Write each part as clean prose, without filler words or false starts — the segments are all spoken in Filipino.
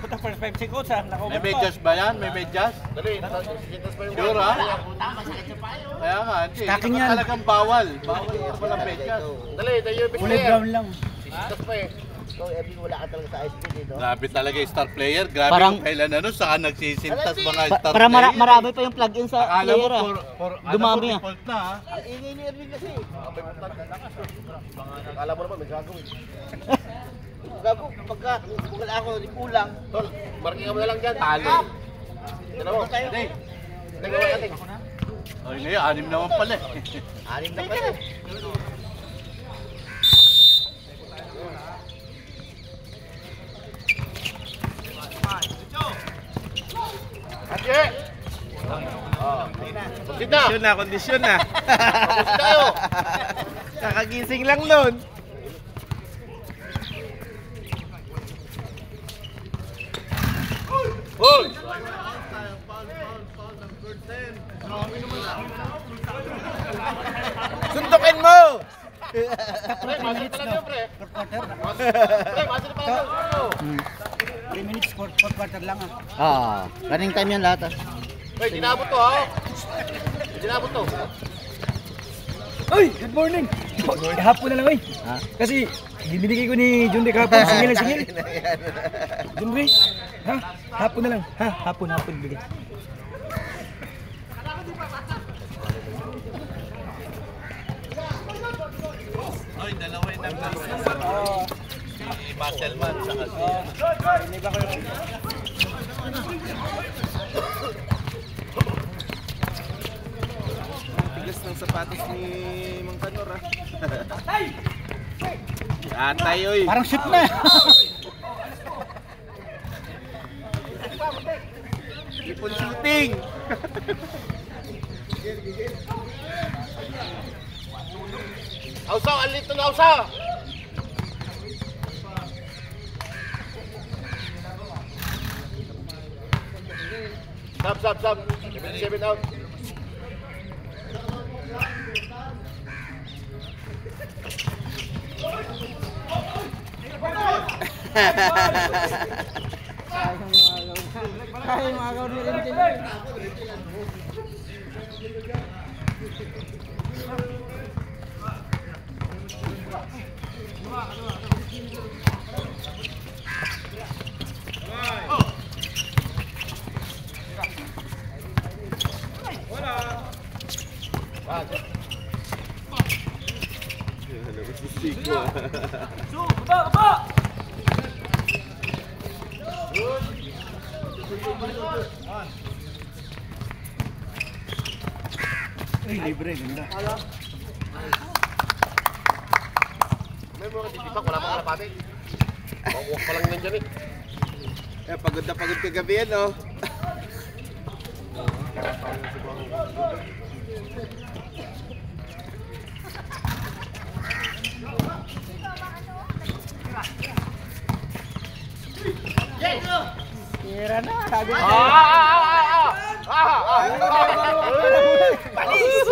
Puta first 5 seconds ha. May medyas ba yan? May medyas? Dali, sikintas pa yung Sure ha? Kaya nga, hindi. Stacking yan. Talagang bawal. Bawal yung walang medyas. Dali, tayo yung Fully brown lang. sikintas pa eh. So, Ebi, wala ka talaga sa ISP dito. Grabe talaga yung star player. Grabe Parang- yung kailan ano, saka nagsisintas mga star Para player. marami pa yung plug-in sa Akala mo, player Dumami Dumami ah. default na ha. Ang ingay ni Erwin kasi. Akala mo naman, may gagawin. Gago, pagka wala ako, kulang. Tol, marking ka mo na lang dyan. Talo. Dalawa. Hindi. Nagawa natin. Ay, ngayon, 6 naman pala eh. Anim na pala. Ate! Kondisyon na, kondisyon na. Kondisyon tayo. Kakagising lang nun. Hoy! Suntukin mo! Pre, masal pala niyo, pre. Pre, masal pala niyo. 3 minutes, 4 quarter lang ah. Running time yan lahat ah. Hoy, dinabot to ha. Dinabot to. Uy, good morning. Hapon na lang oy. Ha? Kasi binigay ko ni John Ray kahapon. Singil na singil. John Ray, ha? Hapon na lang. Ha? Hapon bigay. Ay, dalawa yung nag-laro. Si Muscleman, saka si... Tigas ng sapatos ni Mang Kanor ha. Atay oy. Parang shoot na. Ipon shooting. Ausa, alit na ausa. Sab. 7 out. Kaya mga gawin rin. Ay, libre, ganda. May mga titipak, wala pang kalapati. Walk pa lang nandiyan eh. Pagod na pagod kagabi yan oh. Tira na, sabi ko. Palis!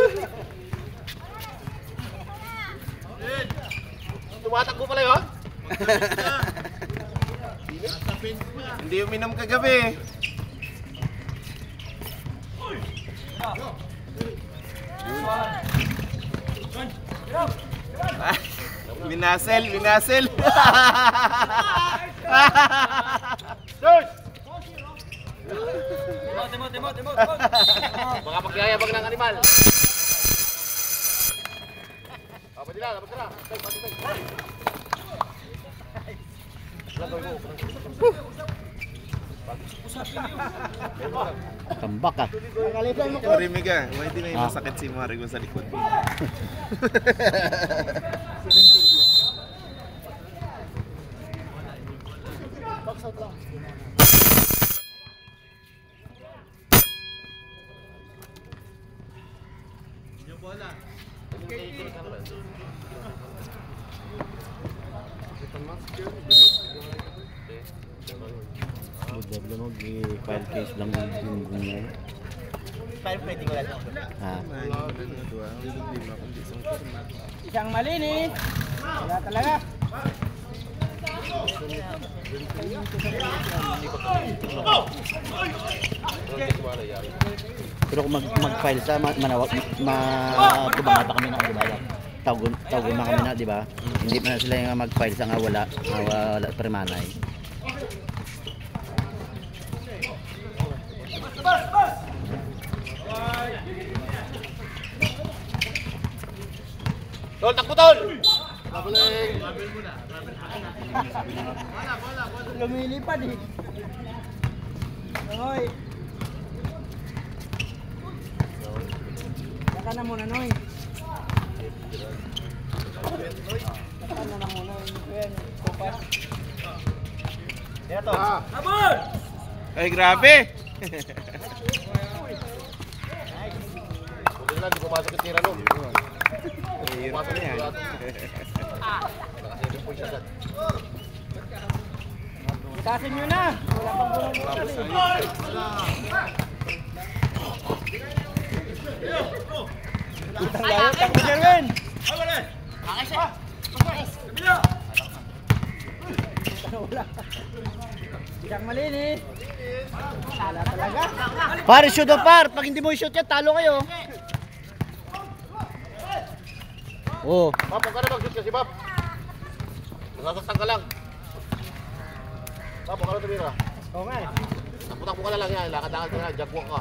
Tumatakbo pala yun? Hindi uminom kagabi. Minasel. Demo. Mga pagyayabang ng animal. Dapat sila. Tambak ah. Marimig ka. Hindi may masakit si Marig sa likod. Double mo, file case lang yung ganyan. File pwede ko lang. Isang malinis. Wala talaga. Pero kung mag-file sa manawag, tubangata kami na, di ba? Tawgon na kami na, di ba? Hindi pa na sila yung mag-file sa nga wala permanay. Tol, takbo tol! Lumilipad eh. Noy. Saka na muna, Noy. Saka na muna. Yan, kupas. Dito. Abol! Ay, grabe! Buti lang, di pumasok yung tira nun. Pumasok na yan. Nakasibing po siya agad. Itasin nyo na. Wala pang bulang-bulang. Utang layo, takbo Jerwin. Wala. Bidang malinis. Wala talaga. Par, shoot o par! Pag hindi mo i-shoot yan, talo kayo. Oh, Bob, huwag ka na mag-shoot kasi, Bob. Nasasaktan ka lang. Bob, huwag ka na tumira. Oo nga eh. Takbo-takbo ka na lang yan. Lakad-lakad ka na. Jagwalk ka.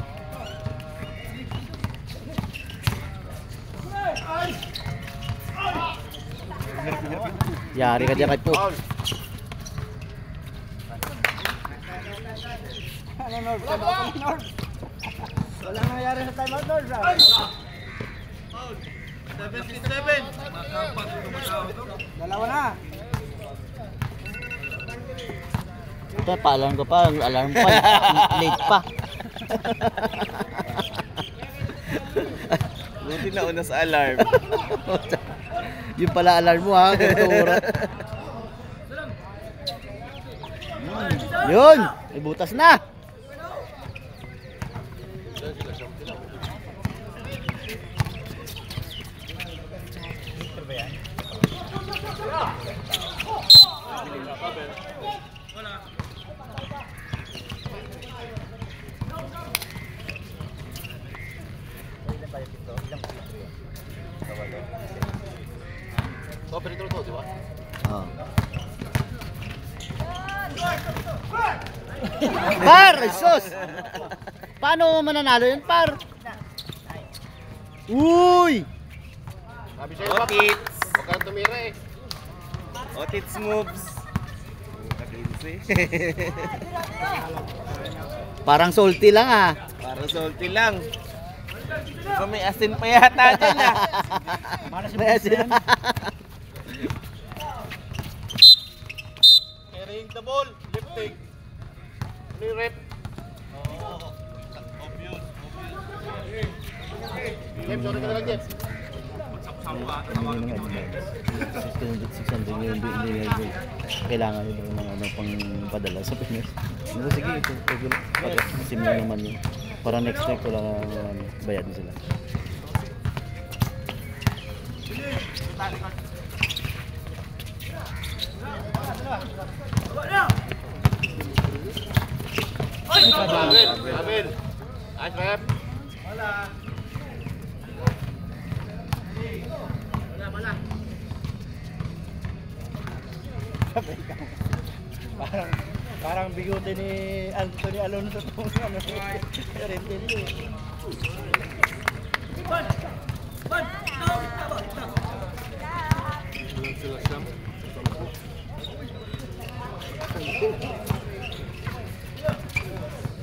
yari ka dyan kay Po. Foul. Ano, Norb? Norb? Walang nangyari sa timeout, Norb. 77! Dalawa na. Ito, paalarm ko pa, alarm pa, late pa. Buti na una sa alarm. Yung pala alarm mo ha, oras. Yun, may butas na. So, perito to, di ba? Oh. Par, sus! Paano mananalo yun, par? Uy! Sabi sa'yo, Bob. Otits! Huwag ka na tumira eh. Otits moves! Parang salty lang ah. Para salty lang. So, may asin pa yata dyan ah. May asin. Carrying the ball. Lifting. Ano yung rep? Obvious. Jeff, sorry ka na lang, Jeff. 600 yun, hindi kailangan nyo ng ano, pang padala sa Pinas. Pero sige, ito sim lang naman yun. Para next week wala bayad na sila. Abel. Nice rep. Parang bigote ni Anthony Alonso itong ano, Rentelio.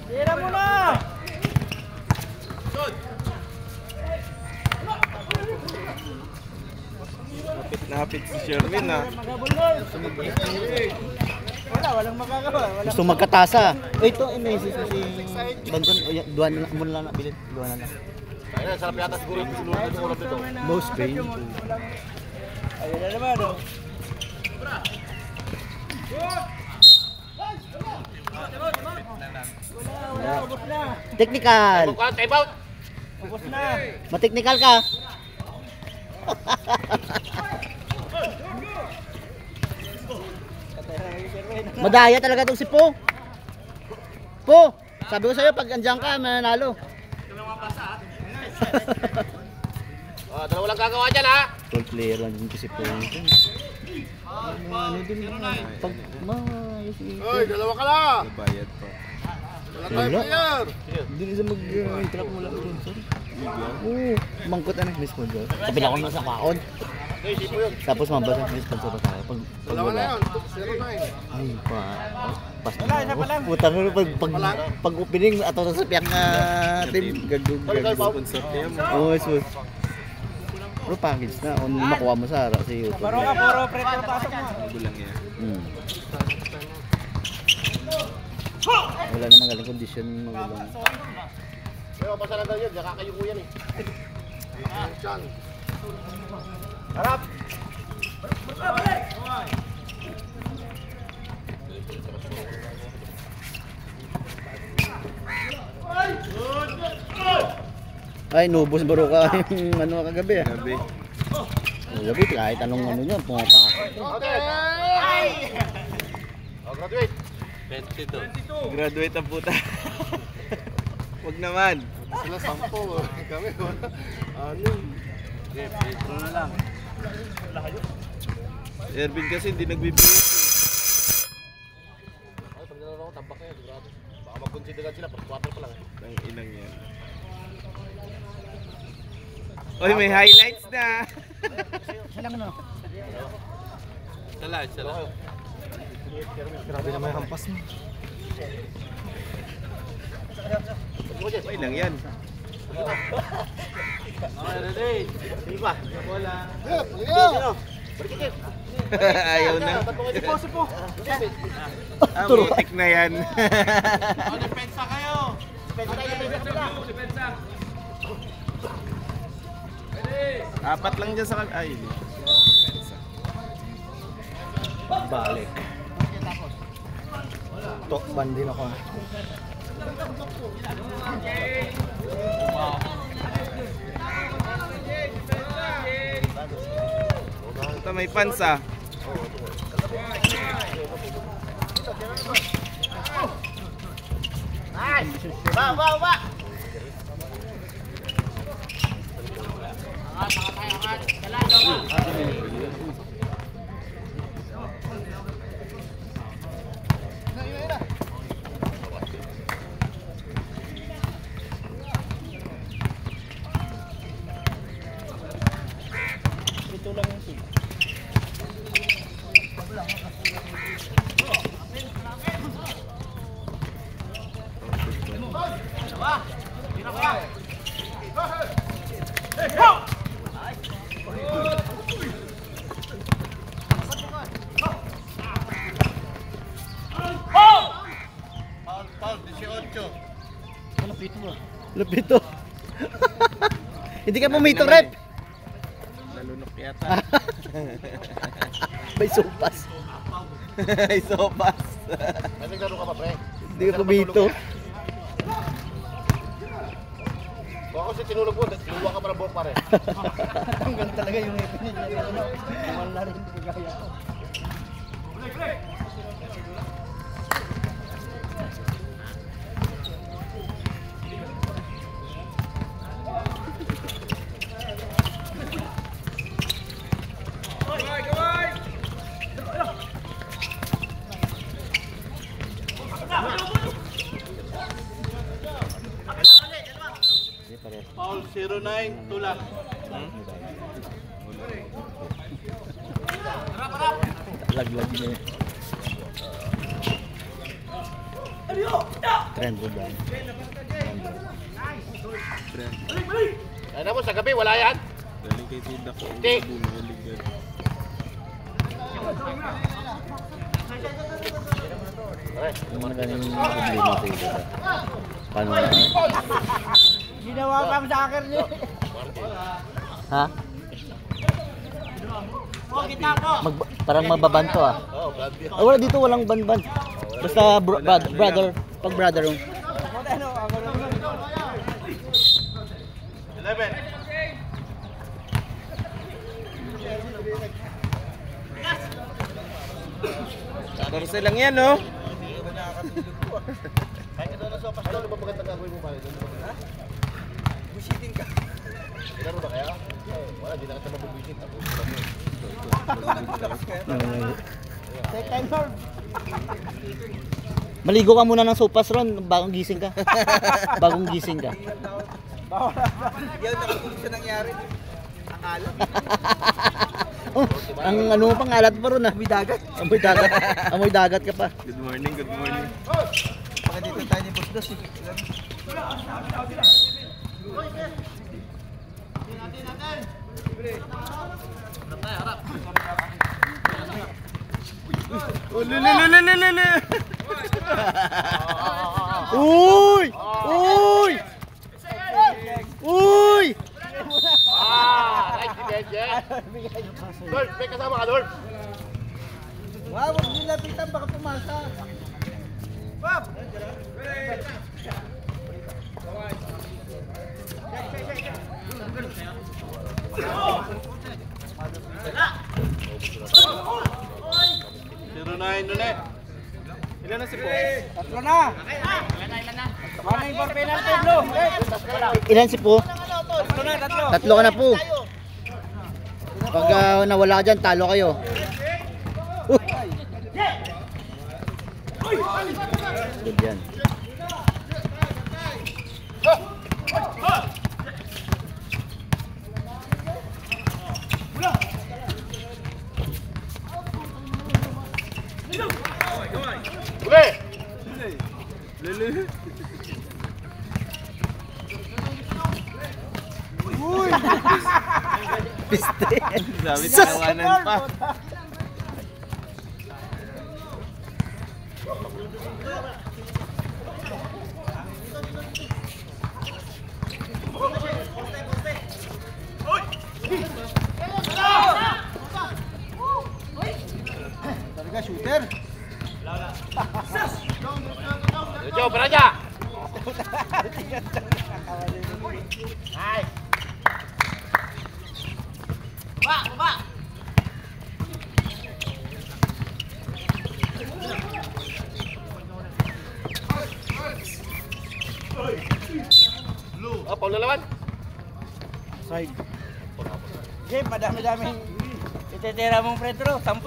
Tira mo na! Napit si Sherwin ah. Magabulol! Walang magagawa. Gusto magkatasa. Ito, i-message mo si Banjon. Duwan na muna lang na bilid. Duwan na lang. Ayun na, sarap yata siguro yung sinulad yung ulam dito. Most pain. Ayun na naman, oh. Wala, ubos na. Technical. Time out! Ubos na. Mateknikal ka. Katay na Madaya talaga tong si Po. Po, sabi ko sa'yo pag andyan ka, mananalo. Dalawa lang gagawa dyan ha. Full player lang din si Po. Ano din pag Hoy, dalawa ka lang. Bayad pa. Wala tayo player. Hindi na siya mag-track mo lang sponsor. Oo, mangkot ano, may sponsor. Sabi lang ako nasa kaon. Okay, sipo yun. Tapos mabasa may sponsor pa tayo. Pag Dalawa na wala. yun. 0-9. Ay, pas na. Putang na pag opening ato na sa piyak na team gagug. Sponsor niya mo. Oo, so. Pero package na, on makuha mo sa YouTube. Puro ka, puro pre-pro pasok mo. Gulang yan. Wala namang galing condition magulang. Pero mapasa na daw yun. Nakakayuko yan eh. Chan. Harap. Ay, nubos bro ka yung ano kagabi ah. Gabi. Kagabi kahit anong ano niya, pumapasok. Okay. Graduate. 22. Graduate ang puta. Wag naman. Sila 10. Kami wala. Ano? Okay, Pedro na lang. Ervin kasi hindi nagbibigay. Ay, pag nanonood ako, tambak kayo. Grabe. Baka mag-consider sila. Pag 4 pa lang. Ang inang yan. Oy, may highlights na. Sala. Grabe naman yung hampas mo. Oy lang yan. Okay, ready. Sige pa. Bola. Barikit. Ayaw na. Sipo. Ah, mutik na yan. Depensa kayo. Depensa. Apat lang dyan sa ay. Balik. Tokban din ako. Ito may pansa. Ba. Paul, 18. Lupito. Hindi ka pumito rep. Nalunok yata. May sopas. Ay, sopas. May naglaro ka pa, pre? Hindi ka pumito. Kung ako si tinulog mo, tinuwa ka pa ng buhok pare. Tanggal talaga yung ipin niya. Wala rin kagaya ko. Paul, 09, tulak. Laglag niya. Trend ba yan? Ay na mo, sa gabi, wala yan. Galing kay Tida ko. Hindi. Bumalik. Yung mga ganun problema sa iyo. Paano na? Ginawa kang soccer niya. Ha? Parang mababanto ah. Oo, bad beer. Ay, wala dito, walang ban-ban. Basta brother, pag brother yung 11. 14 lang yan, no? Kahit ito na sopas doon, ano ba magandang gagawin mo ba? Busitin ka. Laro ba kaya? Wala, di na kita mabubuisit. Second lord. Maligo ka muna ng sopas ron bagong gising ka. Bagong gising ka. Yan, nakatulog siya nangyari. Akala. Oh, ang ano mo pang alat pa ron ah. May dagat. Amoy dagat. Amoy dagat ka pa. Good morning, good morning. Baka dito tayo ni Boss Dos. Uy! Uy! Uy! Right, si Benje. Lord, may kasama ka, Lord. Wow, huwag nilapitan, baka pumasa. Bob! Zero nine ulit. Ilan na si Po? Tatlo na. Mana yung for penalty, bro? Ilan si Po? Tatlo na, tatlo. Tatlo ka na po. Pag nawala ka dyan, talo kayo. Good yan. Uli! Piste. Dami tawanan pa. Talaga, shooter. Jojo, beraja! Oh, Paul na lawan. Side. Okay, madami-daming itetera mong Pedro. 10.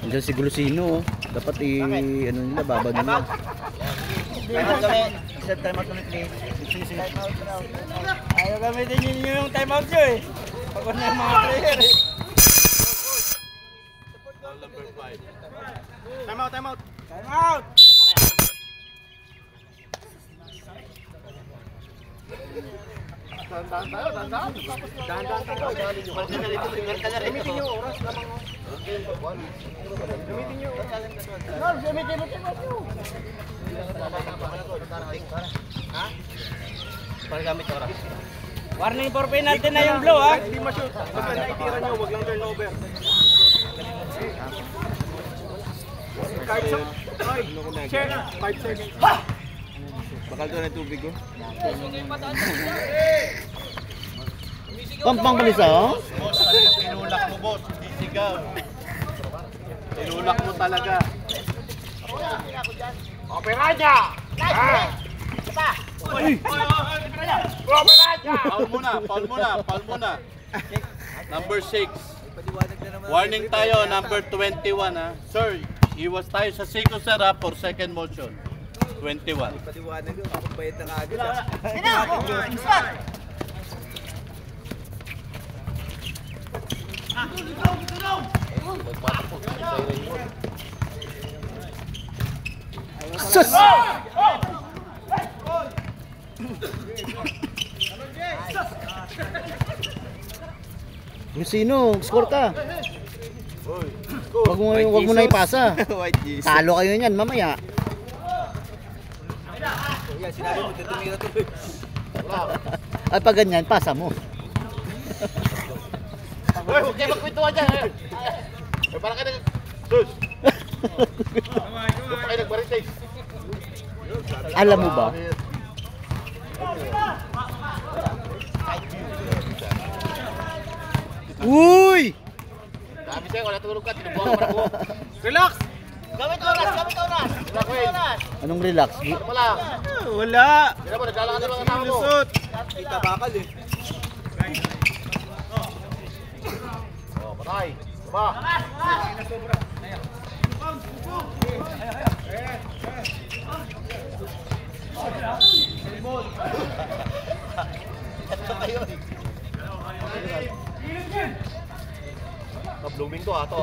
Andiyan si Glusino. Dapat ano nila, babad nila. Set time out ulit please. Ayaw gamitin ninyo yung time out nyo eh. Pagod na yung mga player eh. Number 5. Time out, time out. Time out! Dahan-dahan tayo, dahan-dahan. Dahan-dahan tayo. Gamitin yung oras lamang. Gamitin yung oras. No, gamitin mo time out nyo. Ha? Para gamit oras. Warning for penalty na yung blue ha. Hindi ma-shoot. Basta naitira nyo, wag lang turnover. Cards up. Share. 5 seconds. Bakal doon ang tubig ko. Pampang balisa, oh. Boss, ano yung tinulak mo, boss? Hindi sigaw. Tinulak mo talaga. Operaja! Operaja! Paul muna, Paul muna, Paul muna. Number 6. Warning tayo, number 21 ha. Sir, iwas tayo sa Seiko sir ha, for second motion. 21. Paliwanag yun, ako bayad na kagad ha. Sus! Glusino, score ka. Wag mo na ipasa. White Jesus. Talo kayo niyan mamaya. Yan, sinabi mo, tumira tuloy. At pag ganyan, pasa mo. Huwag kayo magkwentuhan dyan. Para ka na... Sus! Doon pa kayo nag-maritage. Alam mo ba? Uy! Sabi sa'yo, wala tulog ka, tinubuhan ka mo. Relax! Gamit oras! Anong relax? Ano lang? Wala. Hindi mo, naglalakad ng mga tao mo. Kita bakal eh. Oh, patay. Diba? Blooming to to.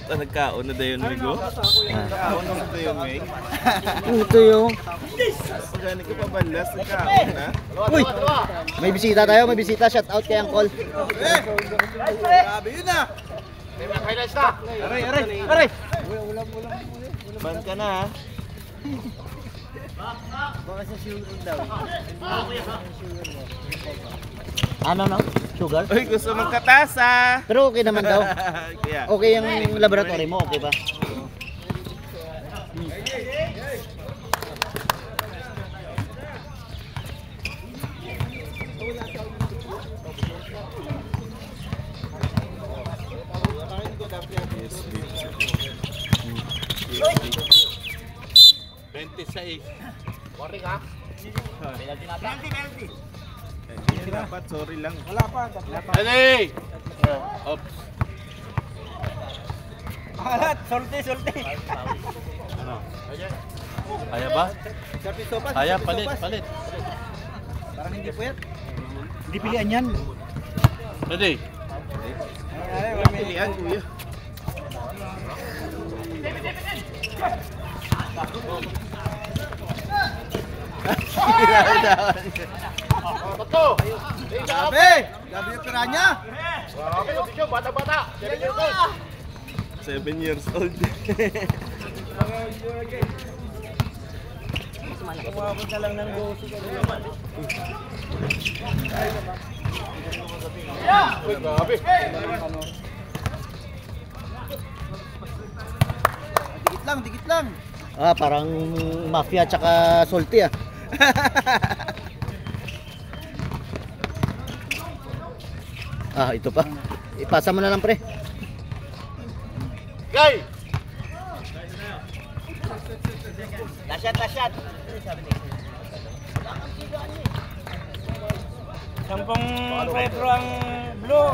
Nagkaon na dayon Migo. Nagkaon na dayon May. Ito yung... Pagani ko pa balas nagkaon na. Uy! May bisita tayo, may bisita. Shout out kay Uncle. Grabe yun ah. May mga highlights na. Aray! Ban ka na ha. Ano no? Sugar? Uy, gusto mong katasa. Pero okay naman daw. Kaya. Okay yung laboratory mo, okay ba? Yes, 26. Warning ha. Hindi dapat, sorry lang. Ready! Oops. Alat, sulti. Ano? Kaya ba? Kaya, palit. Parang hindi pwet. Hindi pilihan yan. Ready? Pilihan, kuya. Tatlo. Gabi yung pera niya. Grabe, yung bata-bata. 7 years old. 7 years old. Umabot na lang ng 12 ka. Uy, grabe. Dikit lang. Ah, parang mafia tsaka salty ah. Ah, ito pa. Ipasa mo na lang pre. Gay! Lasyat. Sampung retro ang blue.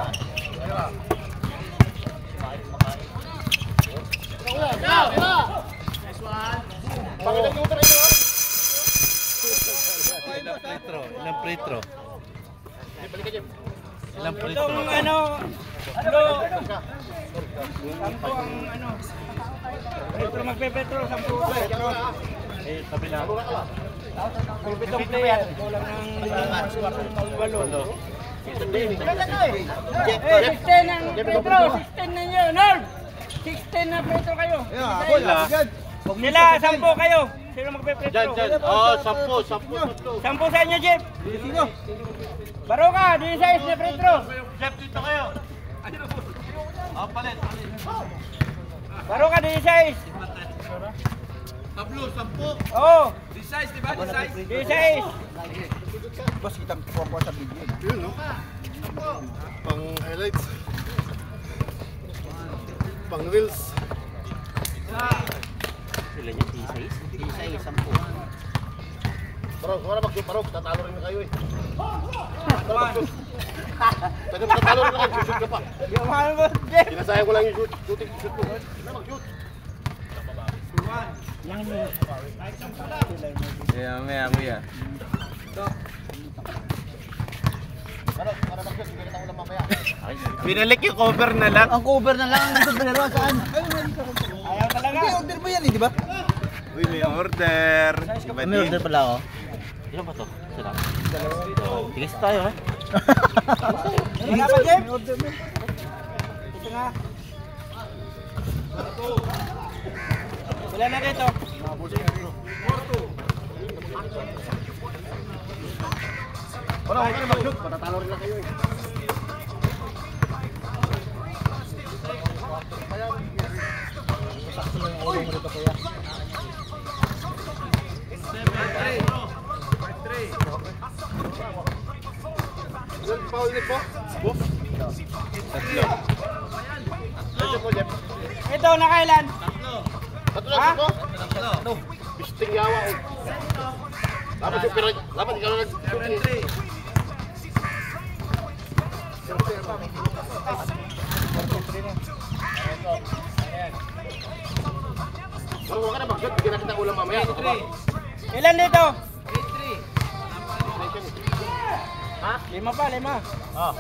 Pangilan yung utara ito ha? Ilang pretro? Balik ka, Jim. Ilang pretro? Itong ano, blue. Sampo ang ano. Retro magpe-petro, sampo retro. Eh, sabi na. Pitong player, kulang ng 8. 16 ang Petro, 16 ninyo, Norb! 16 na Petro kayo. Wala. Sila, 10 kayo. Sino magpe-Petro? Dyan. Oh, 10. 10 sa inyo, Jeff. Baro ka, 16 na Petro. Jeff, dito kayo. Oh, palit. Baro ka, 16. Pablo, 10. Oo, 16, di ba? 16. 16. Boss, kita po sa video. Yun, no? Pang highlights. Pang reels. Parang, wala mag-shoot, parang tatalo rin na kayo eh. Pwede magtatalo rin na kayo, shoot ka pa. Yaman mo, Jeff. Sinasayang ko lang yung shoot ko. Wala mag-shoot. Maya. Para mag-shoot, hindi na ulam mamaya. Binalik yung cover na lang. Ang cover na lang ang bilaro saan? Ayaw talaga. Order mo yan eh, di ba? Uy, may order. May order pala ako. Ilan ba to? Sila. Tigis tayo ha. Wala pa, Jeff? Ito nga. Wala na dito. Wala, huwag ka na mag-shoot, matatalo rin na kayo eh. tulong mo dito kuya. Ilan foul ni po? Tatlo. Ito po, Jeff. Ito, nakailan? Tatlo lang po. Bisting yawa ko. Dapat ikaw na nag-shooting. Huwag ka na mag-shot, bigyan na kita ulam mamaya. Ilan dito? Ha? 5 pa, 5. Ah.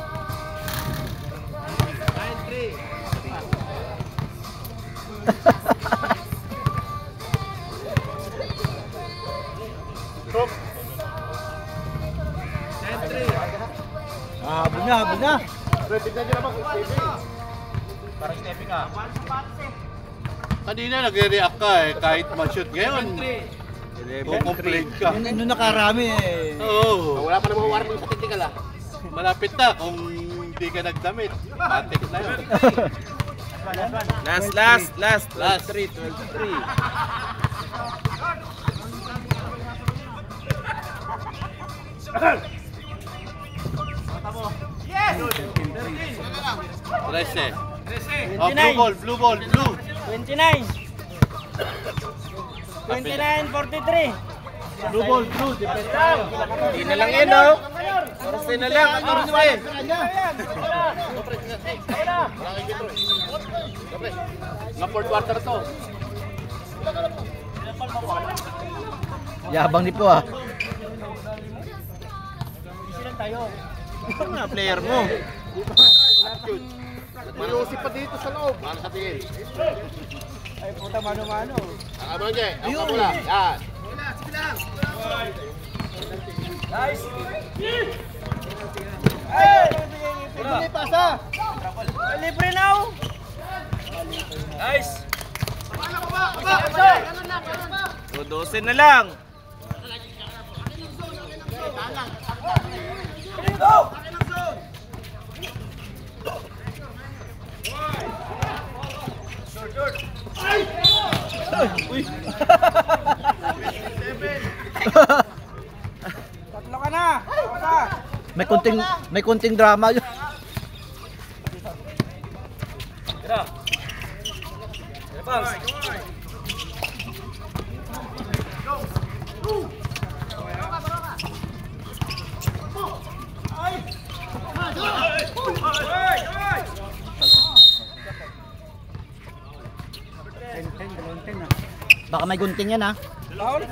Stop. Habol na. Pwede na dyan naman. Parang stepping ka. Kanina nagre-react ka eh, kahit ma-shoot. Ngayon, complain ka. Yun nakarami eh. Oo. Wala pa namang warning sa technical ah. Malapit na kung hindi ka nagdamit. Matik na yun. Last. 12-3. Trece. Oh, blue ball. 29. 29-43. Blue ball, defense tayo. Hindi na lang yun, no? Kasi na lang, ang oras Nga fourth quarter to. Yabang ni po ah. Ito nga, player mo. Attitude. Mayusip pa dito sa loob. Ano sa tingin? Ay, puta, mano-mano. Ano niya? Ang pula. Yan. Nice. Ay! Hindi pasa. Libre now. Nice. Tudusin na lang. Tatlo ka na. May konting drama yun. Tira. Bounce. Baka may gunting yan ah. Foul.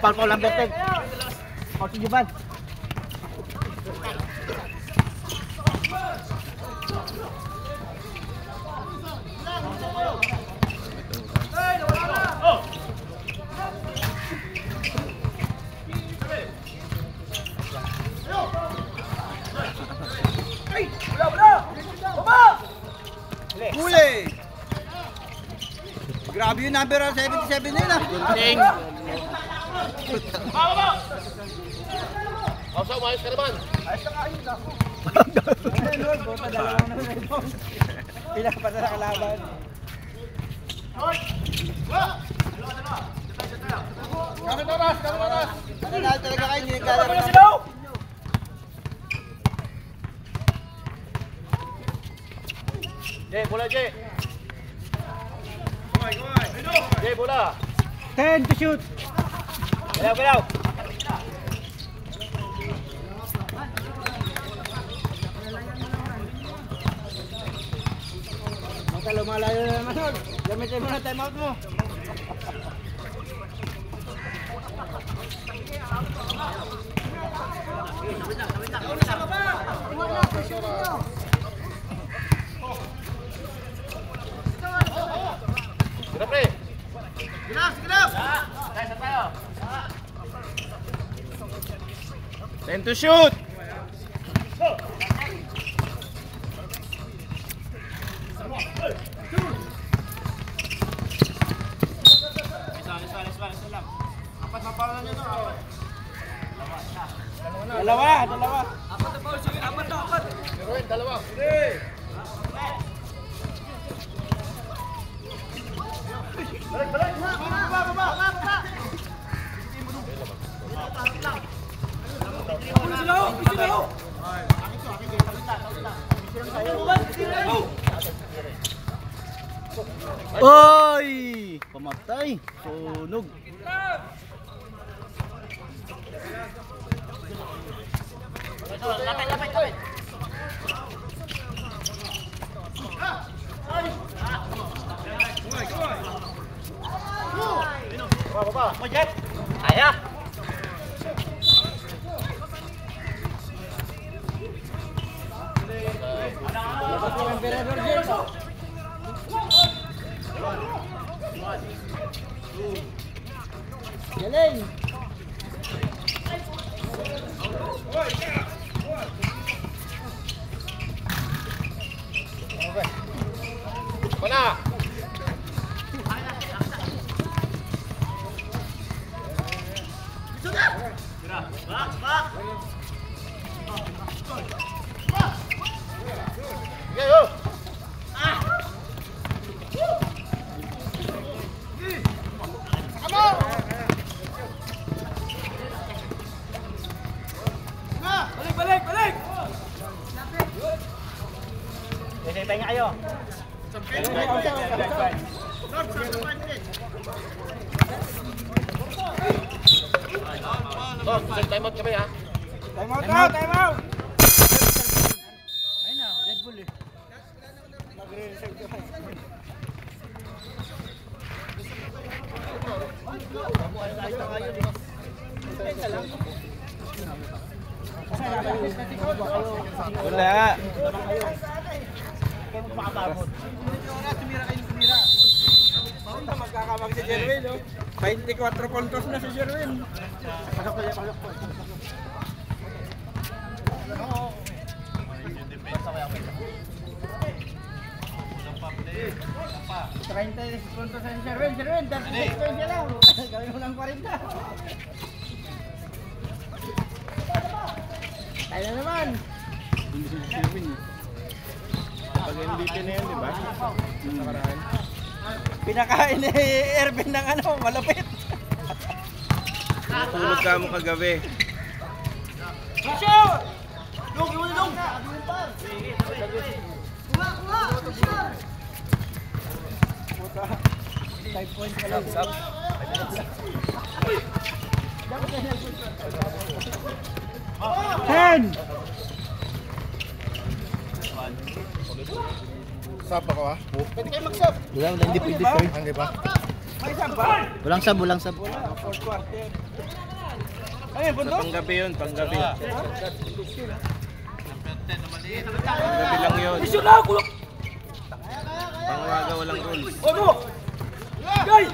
Paul lang beteng. Paul si Juban. Huli. Grabe yung number 77 na yun ah. Gunting. Kausa, umayos ka naman. Ilang pa na kalaban. Kami oras. Nanalo talaga kayo, hindi naglalaro. Jay, bola Jay. Jay, bola. 10 to shoot. Galaw. Lumalayo na naman nun. Gamitin mo na timeout mo. Sila pre. Ten to shoot. Dalawa. Meron, dalawa. Oy! Pamatay. Sunog. Galing. Mana? Time out kami ha. Time out. Ayun na, Red Bull eh. Wala. Bawang magkakamag si Jerwin, oh. 24 puntos na si Jerwin. Puntos na si Jerwin, 36 points siya lang. Gawin mo lang 40. Tayo na naman. Pag MVP na yan, di ba? Nakaraan. Pinakain ni Ervin ng ano, malupit. Tulog ka mo kagabi. Sab ako ha? Pwede kayo mag-sab. Wala, hindi pwede, sir. Hindi ba? May samba. Walang sab, walang sab. Fourth quarter. Ayun, puntos. Panggabi yun, panggabi. Panggabi lang yun. Mission na ako. Pangawaga walang rules. Ogo. Gay.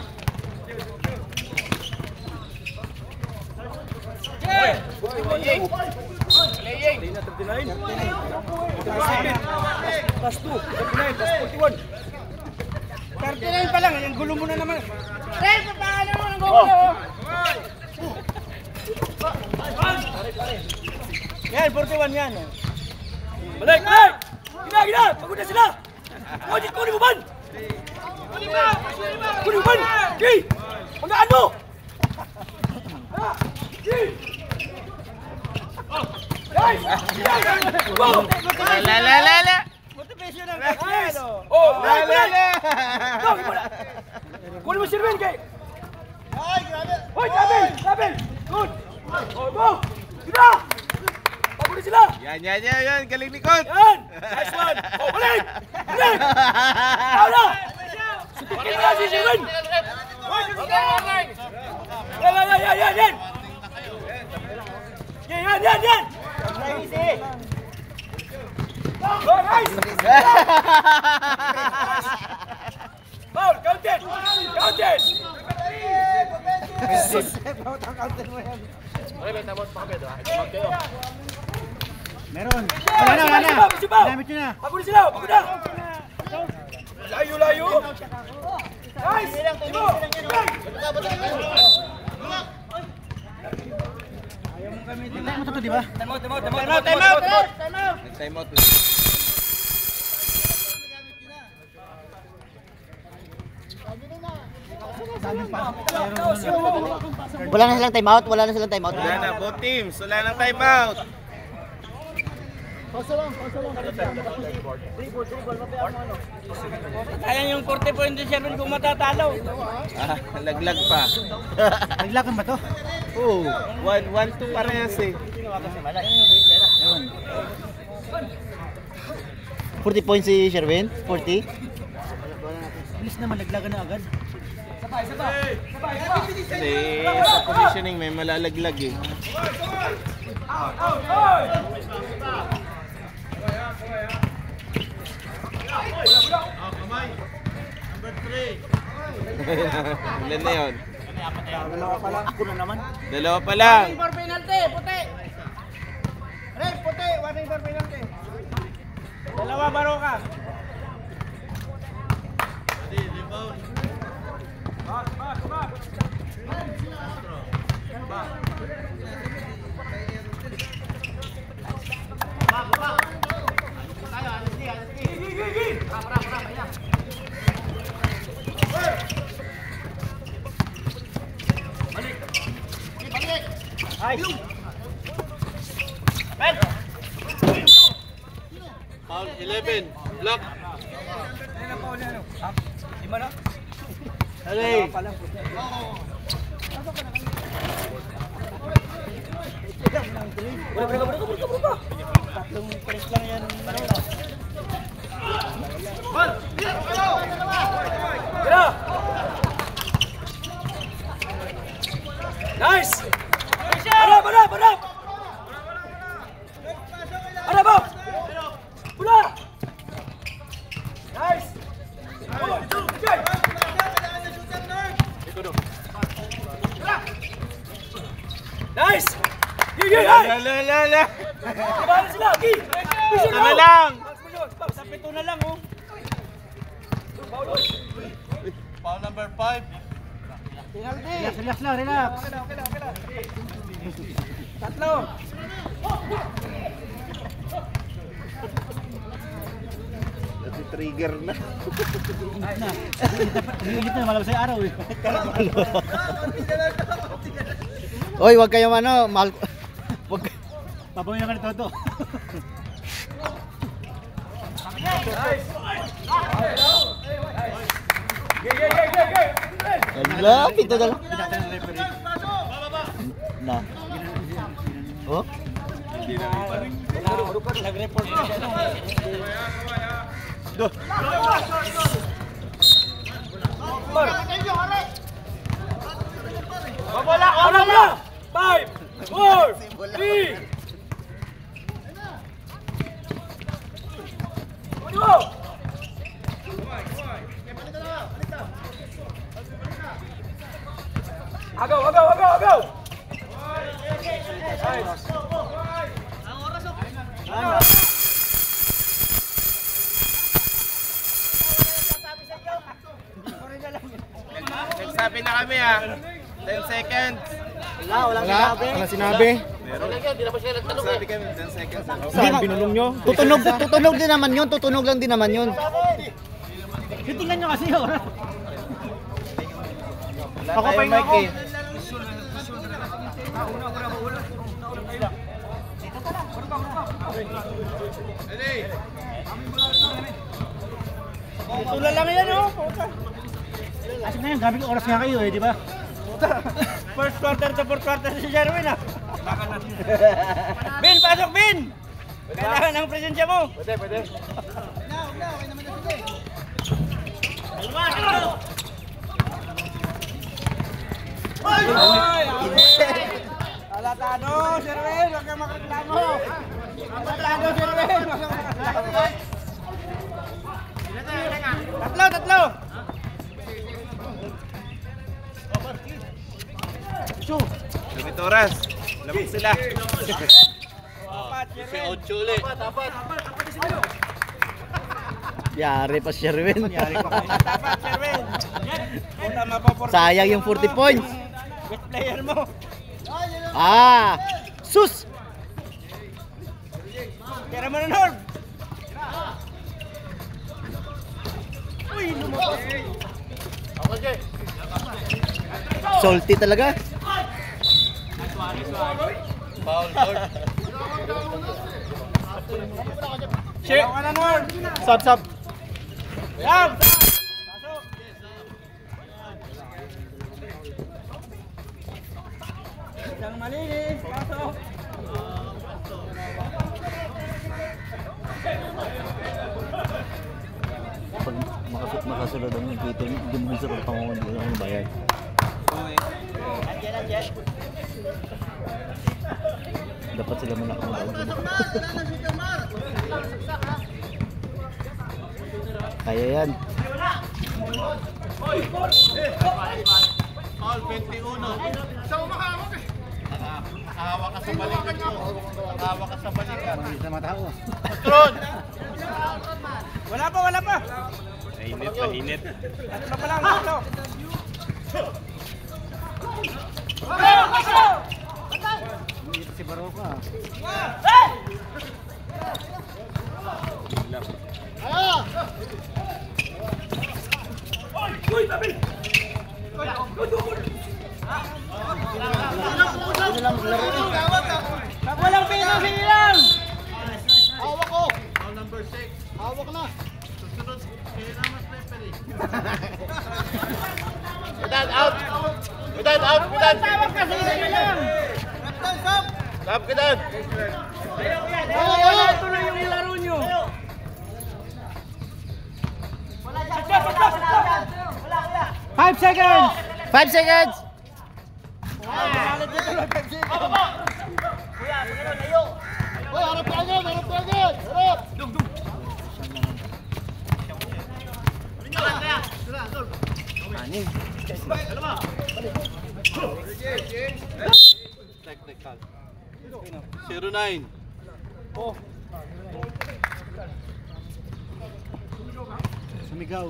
Plus 2, 39, plus 41. 39 pa lang, yung gulo mo na naman. Red, paano mo ang gulo? Yan, 41 yan. Balik, balik! Gina, gina! Pagod na sila! Wajit ko ni Buban! Kunin mo ban! Gay! Pagkaan mo! Gay! Guys! Go! La! Motivation ng guys! Oh! La! Go! Kunin mo si Ruben, Gay! Ay, grabe. Hoy! Sabel! Sabel! Good! Oh, go! Gina! Pagod na sila! Yan. Galing ni Coach. Yan! Nice one! Oh, balik! Balik! Tao na! Sutukin mo na si Ruben! Yan! Yan! Go, guys! Foul! Counted! Counted! Meron. Wala na. Ginamit nyo na. Pagod na sila! Pagod na! Layo! Guys! Timo! Wala mo to, di ba? Time out! Time out. Wala na silang timeout, wala na silang timeout. Wala na, both teams. Wala nang timeout. Sayang yung 40 point din siya kung matatalo. Laglag pa. Naglakan ba to? Oo. 1-2 parehas eh. 40 points si Sherwin? 40? Bilis naman, naglagan na agad. Kasi sa positioning may malalaglag eh. Number 3. Ilan na yun? Dalawa pa lang. Ako na naman. Dalawa pa lang. For penalty, puti. Red, puti. Warning for penalty. Dalawa baro ka. Rebound. Foul 11. Block. Lima na? Alay. Tatlong press lang yan. Nice! Arap! Arap! Arap! Arap! Arap! Pula! Nice! Nice! Gigi! La. Kemana sila? Gigi! Ito na lang. Sa pito na lang, oh. Foul number 5. Relax lang, relax. Tatlo. Trigger na. Higit na, malabas sa araw eh. Oy, wag kayong mahal. Wag. Papawin na ka ni Toto. Ala, pito na lang. Pinatay ng referee. Na. Oh? Nag-report na siya. Wala ka na! 5, 4, 3. Go! Agaw! Nagsabi na kami 10 seconds. Wala sinabi. Nagsabi kami 10 seconds. Saan binulong nyo? Tutunog din naman yun, tutunog lang din naman yun. Tingnan nyo kasi yun. Ako pa yung mic eh. Tula lang yan, oh. Kasi na yan, gabing oras nga kayo eh, di ba? First quarter to fourth quarter si Sherwin, ah. Bin, pasok, Bin! Kailangan ng presensya mo. Pwede. Alatado, Sherwin, huwag kang makareklamo. Alatado, Sherwin, huwag kang makareklamo. Tatlo! Lumit oras. Lamig sila. 18 ulit. Yari pa Sherwin. Dapat, Sherwin. Punta mapaporta. Sayang yung 40 points. Best player mo. Ah! Sus! Tira mo na, Norm. Uy, lumabas. Salty talaga. Foul, Lord. Shit! Sub, sub. Sub! Isang malinis. Pasok. Pag makasunod ang dito, hindi mo sa pagpangungon, hindi mo bayad. Dapat sila muna kung kaya yan. Foul, 21. Nakahawa ka sa balikan mo. Nakahawa ka sa balikan. Patron! Wala pa, wala pa. Mainit, mainit. Tatlo pa lang, tatlo. Si Baroka. Pag walang pino, sige lang. Hawak ko! Foul number 6. Hawak na! Susunod, kaya naman referee. Pidan, out! Pidan, out! Pidan! Tawag ka, sige lang. Stop, Pidan! Wala, tuloy yung laro nyo. 5 seconds. 5 seconds! Hoy, harap ka agad! Harap ka agad! Harap! Technical. 09. Sumigaw.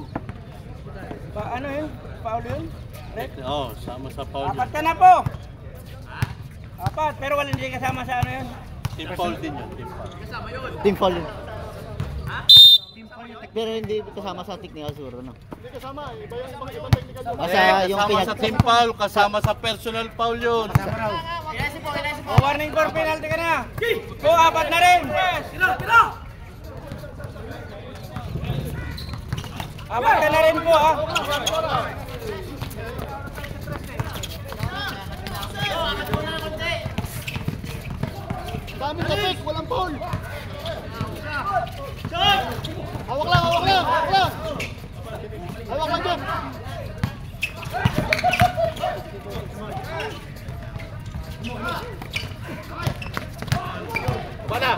Ano yun? Paul yun? Oh, sama sa foul yun. Apat ka na po. Apat, pero wala hindi kasama sa ano yun. Team foul din yun, team foul. Team foul yun. Pero hindi kasama sa technical siguro, no? Hindi kasama, iba yung ibang technical doon. Basta yung Kasama sa team foul, kasama sa personal foul yun. Warning for penalty ka na. Go, apat na rin. Apat ka na rin po, ha. Daming tapik, walang foul. Hawak lang, hawak lang, hawak lang. Hawak lang dyan. Bala.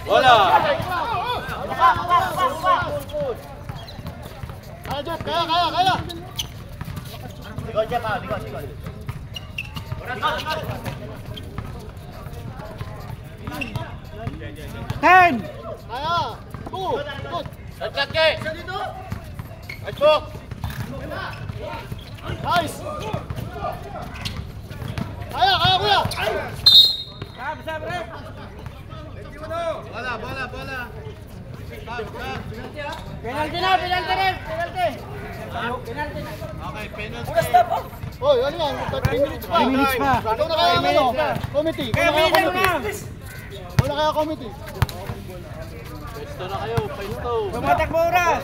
Wala! Kaya, Jeff, kaya. Ten. Kaya. Good. Atlake. Atlok. Nice. Kaya, kuya. Sab, ref. Bola. Stop. Penalty na, penalty rin. Penalty. Penalty na. Okay, penalty. Oy, ano yan? 3 minutes pa. 3 minutes pa. Ikaw na kaya ano? Committee. Kaya minigyan mo na. Ikaw na kaya committee. Pwesto na kayo, pwesto. Tumatakbo oras.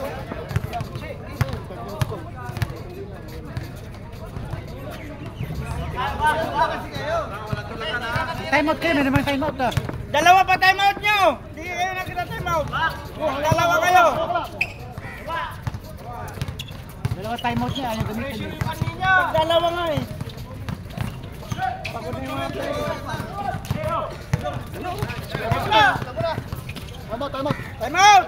Time out kayo, may naman time out na. Dalawa pa time out nyo. Hindi kayo nagkita-time out. Dalawa kayo. Dalawa time out niya, ayaw gamitin. Dalawa nga eh. Pagod na yung mga player. Tama. Time out!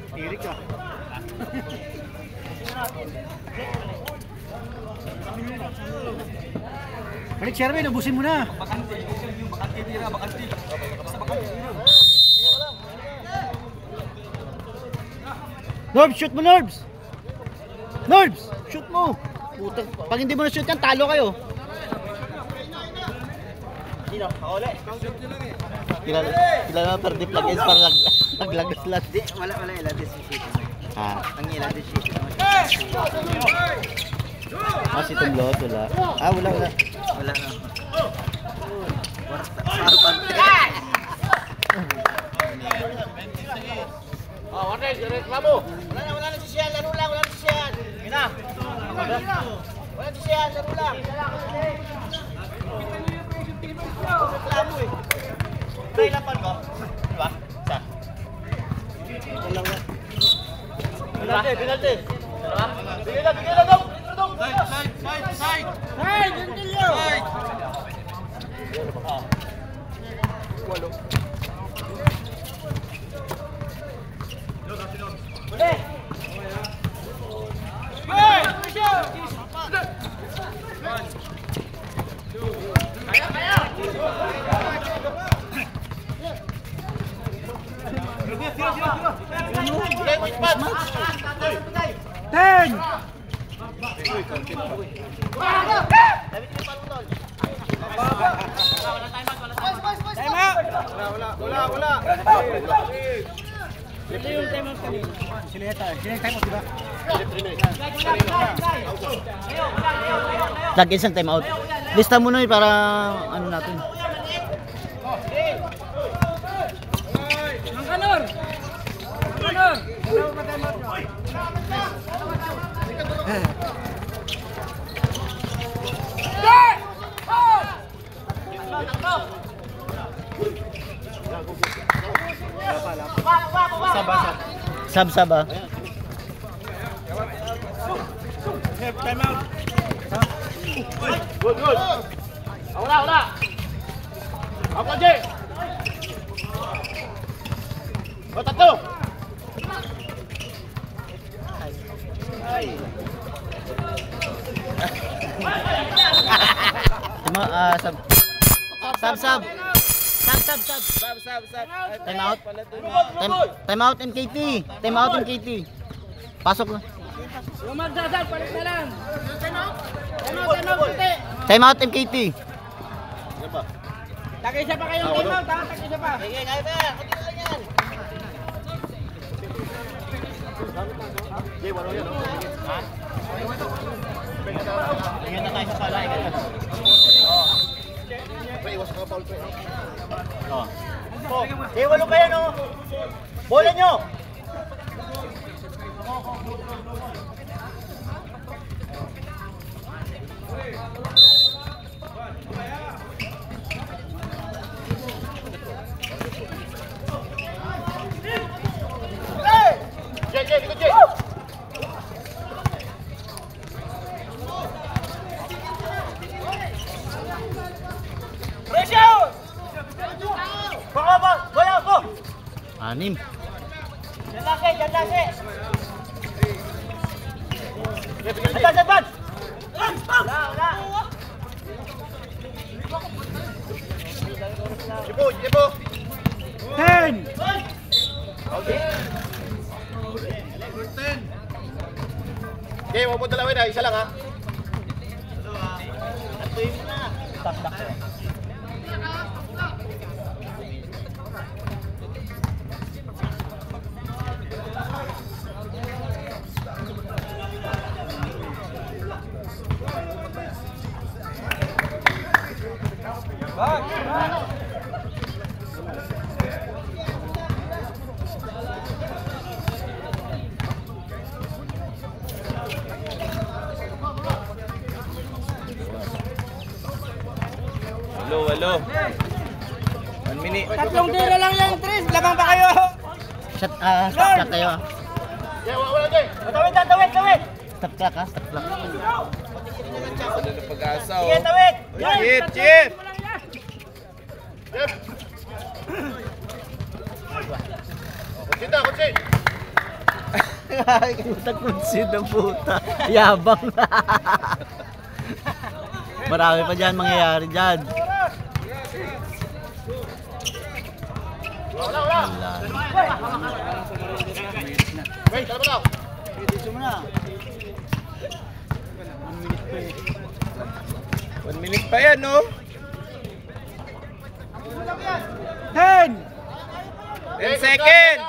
Tirik ka. Balik, Sherwin, ubusin mo na. Norbs, shoot mo, Norbs! Norbs, shoot mo! Puta, pag hindi mo na shoot yan, talo kayo. Sino? Ako ulit. Kilala per di plug is para naglagas lahat. Di, wala ilan din si Shit. Ah, Ang ilan din Shit. si Tumlot, wala. Ah, wala. Wala na. Oh, Warren, reklamo. Wala na si Sian, laro lang, wala na si Sian. Ina. Wala si Sian, laro lang. Reklamo eh. Kailapan ko. Diba? Isa. Penalty, penalty. Diba? Bigyan na, dong. Side! Hey, Juntilio! Ten! Time out! Wala. Ito yung time out kanina. Sila yata. Sila yung time out, diba? Plug is ang time out. Lista mo na para ano natin. Ang kanor! Hello, time out nyo. Sab ah. Time out. Good. Wala. Ako, Jay. O, tatlo. Sab. Time out. Time out MKT. Pasok na. Yung magdadal, palit na lang. Time out, puti. Time out MKT. Tag-isa pa kayong time out, ha? Tag-isa pa. Sige, kaya na. Kunti na lang yan. Jay, wala yan. Tingnan na tayo sa pala. Pre, iwas ka foul, pre. Oh. Jay, walo pa yan, oh. Bola nyo. Jay, ikut Jay. Pressure! Baka, bola ako. 6. Diyan lagi. Advance. Wala. Jibo. 10! Okay. Okay, huwag mo dalawin ha. Isa lang ha. Atuin mo na. Takdak. Hello. 1 minute. Tatlong tira lang yan, Tris. Labang pa kayo. Stop clock tayo. Okay, wala Jay. Tawid. Stop clock ha. Stop clock. Wala na pag-asa Sige, oh. tawid. Chip. Kutsi. Puta kunsid ng puta. Yabang. Marami pa dyan mangyayari dyan. Wala. Wait, tala mo daw. minute pa yan, no? 10! 10 seconds!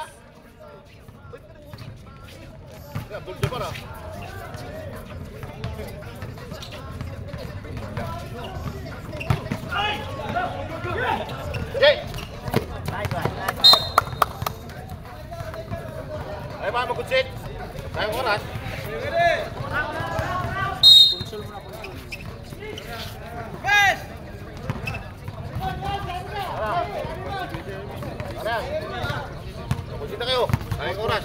Ay, mga magkutsit. Tayong oras. Magkutsit na kayo. Tayong oras.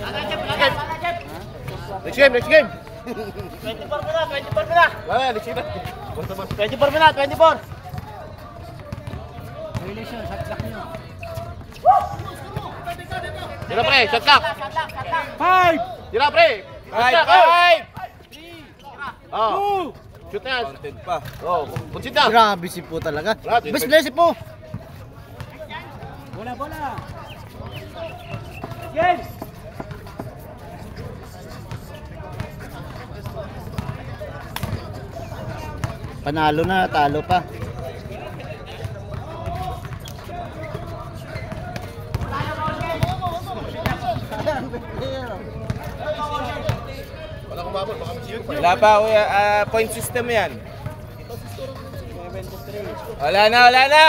Next game, next game. 24 na! Wala, next game na. 24 na! 24! Tira pre, shot clock. 5! Tira pre. Five! Oh. Shoot na yan. Counted pa. Oh, kutsit na. Grabe si po talaga. Wala, Bes, bless po. Bola! Game! Panalo na, talo pa. Wala kumabot, baka masiyot pa. Wala pa, kuya. Point system yan. Wala na, wala na!